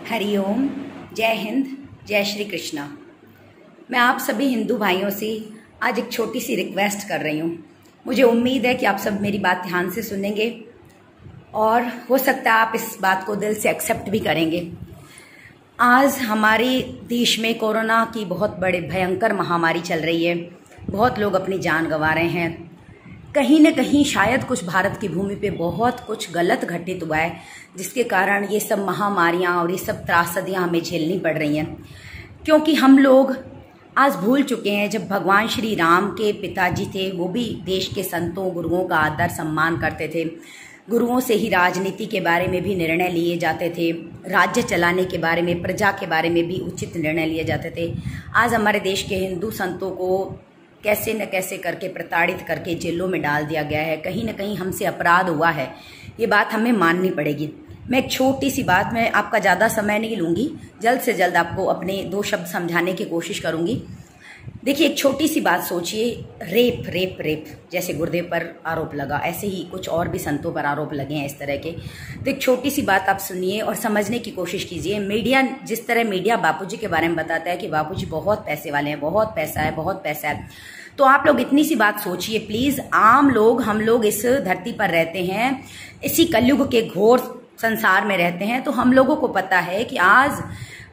हरिओम, जय हिंद, जय श्री कृष्णा। मैं आप सभी हिंदू भाइयों से आज एक छोटी सी रिक्वेस्ट कर रही हूँ। मुझे उम्मीद है कि आप सब मेरी बात ध्यान से सुनेंगे और हो सकता है आप इस बात को दिल से एक्सेप्ट भी करेंगे। आज हमारे देश में कोरोना की बहुत बड़े भयंकर महामारी चल रही है। बहुत लोग अपनी जान गंवा रहे हैं। कहीं न कहीं शायद कुछ भारत की भूमि पे बहुत कुछ गलत घटित हुआ है, जिसके कारण ये सब महामारियां और ये सब त्रासदियां हमें झेलनी पड़ रही हैं। क्योंकि हम लोग आज भूल चुके हैं, जब भगवान श्री राम के पिताजी थे वो भी देश के संतों गुरुओं का आदर सम्मान करते थे। गुरुओं से ही राजनीति के बारे में भी निर्णय लिए जाते थे, राज्य चलाने के बारे में, प्रजा के बारे में भी उचित निर्णय लिए जाते थे। आज हमारे देश के हिंदू संतों को कैसे न कैसे करके प्रताड़ित करके जेलों में डाल दिया गया है। कहीं न कहीं हमसे अपराध हुआ है, ये बात हमें माननी पड़ेगी। मैं एक छोटी सी बात, मैं आपका ज़्यादा समय नहीं लूँगी, जल्द से जल्द आपको अपने दो शब्द समझाने की कोशिश करूँगी। देखिए, एक छोटी सी बात सोचिए, रेप रेप रेप जैसे गुरुदेव पर आरोप लगा, ऐसे ही कुछ और भी संतों पर आरोप लगे हैं इस तरह के। तो एक छोटी सी बात आप सुनिए और समझने की कोशिश कीजिए। मीडिया, जिस तरह मीडिया बापूजी के बारे में बताता है कि बापूजी बहुत पैसे वाले हैं, बहुत पैसा है, बहुत पैसा है, तो आप लोग इतनी सी बात सोचिए प्लीज। आम लोग, हम लोग इस धरती पर रहते हैं, इसी कलयुग के घोर संसार में रहते हैं, तो हम लोगों को पता है कि आज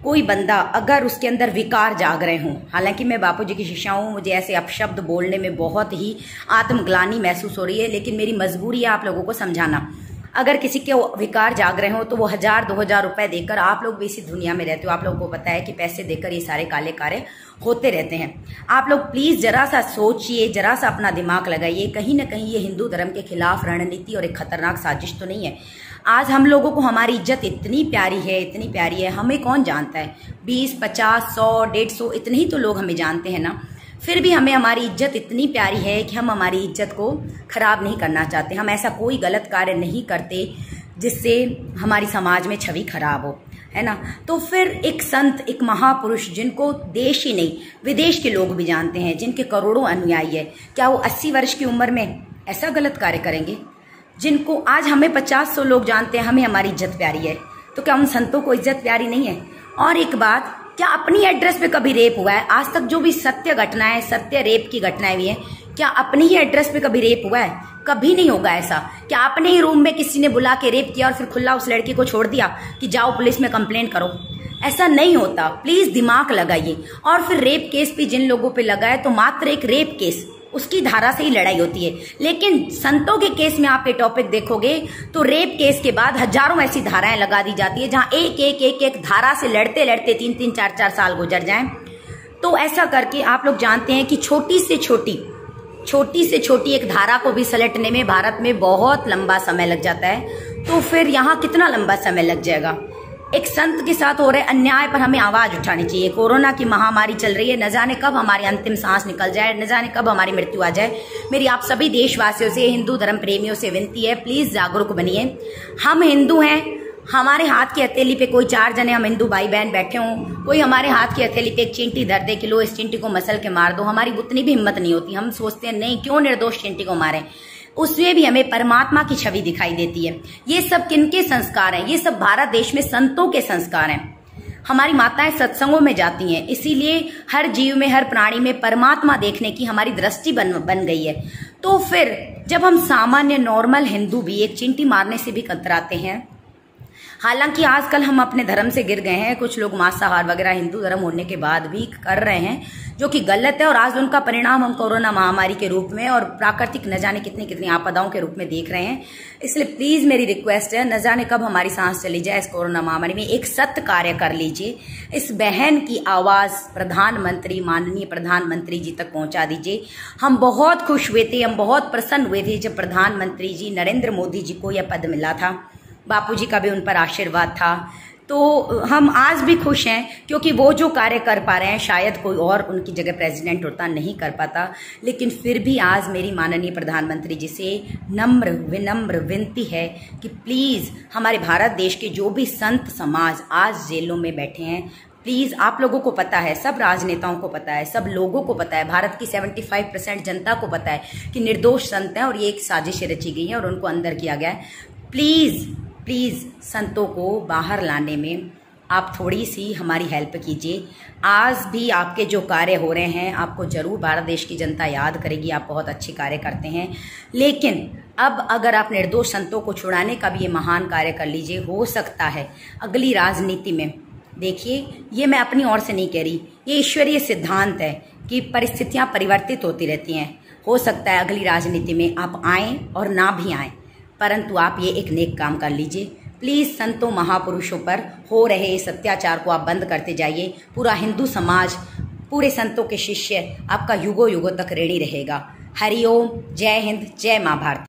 कोई बंदा अगर उसके अंदर विकार जाग रहे हों, हालांकि मैं बापूजी की शिष्या हूँ, मुझे ऐसे अपशब्द बोलने में बहुत ही आत्मग्लानि महसूस हो रही है, लेकिन मेरी मजबूरी है आप लोगों को समझाना। अगर किसी के विकार जाग रहे हो तो वो 1000-2000 रुपए देकर, आप लोग भी इसी दुनिया में रहते हो, आप लोगों को पता है कि पैसे देकर ये सारे काले कार्य होते रहते हैं। आप लोग प्लीज जरा सा सोचिए, जरा सा अपना दिमाग लगाइए, कहीं ना कहीं ये हिंदू धर्म के खिलाफ रणनीति और एक खतरनाक साजिश तो नहीं है। आज हम लोगों को हमारी इज्जत इतनी प्यारी है, इतनी प्यारी है, हमें कौन जानता है? 20, 50, 100, 150 इतने ही तो लोग हमें जानते हैं ना। फिर भी हमें हमारी इज्जत इतनी प्यारी है कि हम हमारी इज्जत को खराब नहीं करना चाहते। हम ऐसा कोई गलत कार्य नहीं करते जिससे हमारी समाज में छवि खराब हो, है ना। तो फिर एक संत, एक महापुरुष जिनको देश ही नहीं विदेश के लोग भी जानते हैं, जिनके करोड़ों अनुयायी है, क्या वो 80 वर्ष की उम्र में ऐसा गलत कार्य करेंगे? जिनको आज हमें 50-100 लोग जानते हैं, हमें हमारी इज्जत प्यारी है, तो क्या उन संतों को इज्जत प्यारी नहीं है? और एक बात, क्या अपनी एड्रेस पे कभी रेप हुआ है? आज तक जो भी सत्य घटनाएं, सत्य रेप की घटनाएं हुई है, क्या अपनी ही एड्रेस पे कभी रेप हुआ है? कभी नहीं होगा ऐसा। क्या अपने ही रूम में किसी ने बुला के रेप किया और फिर खुला उस लड़की को छोड़ दिया कि जाओ पुलिस में कंप्लेन करो? ऐसा नहीं होता। प्लीज दिमाग लगाइए। और फिर रेप केस भी जिन लोगों पे लगा है, तो मात्र एक रेप केस, उसकी धारा से ही लड़ाई होती है। लेकिन संतों के केस में आप ये टॉपिक देखोगे तो रेप केस के बाद हजारों ऐसी धाराएं लगा दी जाती है, जहां एक एक एक एक धारा से लड़ते लड़ते 3-3, 4-4 साल गुजर जाएं। तो ऐसा करके आप लोग जानते हैं कि छोटी से छोटी एक धारा को भी सलटने में भारत में बहुत लंबा समय लग जाता है। तो फिर यहाँ कितना लंबा समय लग जाएगा? एक संत के साथ हो रहे अन्याय पर हमें आवाज उठानी चाहिए। कोरोना की महामारी चल रही है, न जाने कब हमारी अंतिम सांस निकल जाए, न जाने कब हमारी मृत्यु आ जाए। मेरी आप सभी देशवासियों से, हिंदू धर्म प्रेमियों से विनती है, प्लीज जागरूक बनिए। हम हिंदू हैं, हमारे हाथ की हथेली पे कोई 4 जने हम हिंदू भाई बहन बैठे हों, कोई हमारे हाथ की हथेली पे एक चींटी धर दे कि लो इस चींटी को मसल के मार दो, हमारी उतनी भी हिम्मत नहीं होती। हम सोचते हैं नहीं, क्यों निर्दोष चींटी को मारें? उसमें भी हमें परमात्मा की छवि दिखाई देती है। ये सब किनके संस्कार हैं? ये सब भारत देश में संतों के संस्कार हैं। हमारी माताएं सत्संगों में जाती हैं, इसीलिए हर जीव में, हर प्राणी में परमात्मा देखने की हमारी दृष्टि बन गई है। तो फिर जब हम सामान्य नॉर्मल हिंदू भी एक चींटी मारने से भी कतराते हैं, हालांकि आजकल हम अपने धर्म से गिर गए हैं, कुछ लोग मांसाहार वगैरह हिंदू धर्म होने के बाद भी कर रहे हैं, जो कि गलत है। और आज उनका परिणाम हम कोरोना महामारी के रूप में और प्राकृतिक न जाने कितनी कितनी आपदाओं के रूप में देख रहे हैं। इसलिए प्लीज मेरी रिक्वेस्ट है, न जाने कब हमारी सांस चली जाए इस कोरोना महामारी में, एक सत्य कार्य कर लीजिए। इस बहन की आवाज प्रधानमंत्री, माननीय प्रधानमंत्री जी तक पहुंचा दीजिए। हम बहुत खुश हुए थे, हम बहुत प्रसन्न हुए थे जब प्रधानमंत्री जी नरेंद्र मोदी जी को यह पद मिला था। बापूजी का भी उन पर आशीर्वाद था। तो हम आज भी खुश हैं, क्योंकि वो जो कार्य कर पा रहे हैं शायद कोई और उनकी जगह प्रेसिडेंट होता नहीं कर पाता। लेकिन फिर भी आज मेरी माननीय प्रधानमंत्री जी से नम्र विनम्र विनती है कि प्लीज हमारे भारत देश के जो भी संत समाज आज जेलों में बैठे हैं, प्लीज आप लोगों को पता है, सब राजनेताओं को पता है, सब लोगों को पता है, भारत की 75% जनता को पता है कि निर्दोष संत हैं और ये एक साजिश रची गई है और उनको अंदर किया गया है। प्लीज संतों को बाहर लाने में आप थोड़ी सी हमारी हेल्प कीजिए। आज भी आपके जो कार्य हो रहे हैं आपको जरूर भारत देश की जनता याद करेगी, आप बहुत अच्छे कार्य करते हैं। लेकिन अब अगर आप निर्दोष संतों को छुड़ाने का भी ये महान कार्य कर लीजिए, हो सकता है अगली राजनीति में, देखिए ये मैं अपनी ओर से नहीं कह रही, ये ईश्वरीय सिद्धांत है कि परिस्थितियां परिवर्तित होती रहती हैं। हो सकता है अगली राजनीति में आप आएँ और ना भी आएँ, परंतु आप ये एक नेक काम कर लीजिए। प्लीज़ संतों महापुरुषों पर हो रहे इस अत्याचार को आप बंद करते जाइए। पूरा हिंदू समाज, पूरे संतों के शिष्य आपका युगों युगों तक ऋणी रहेगा। हरिओम, जय हिंद, जय माँ भारती।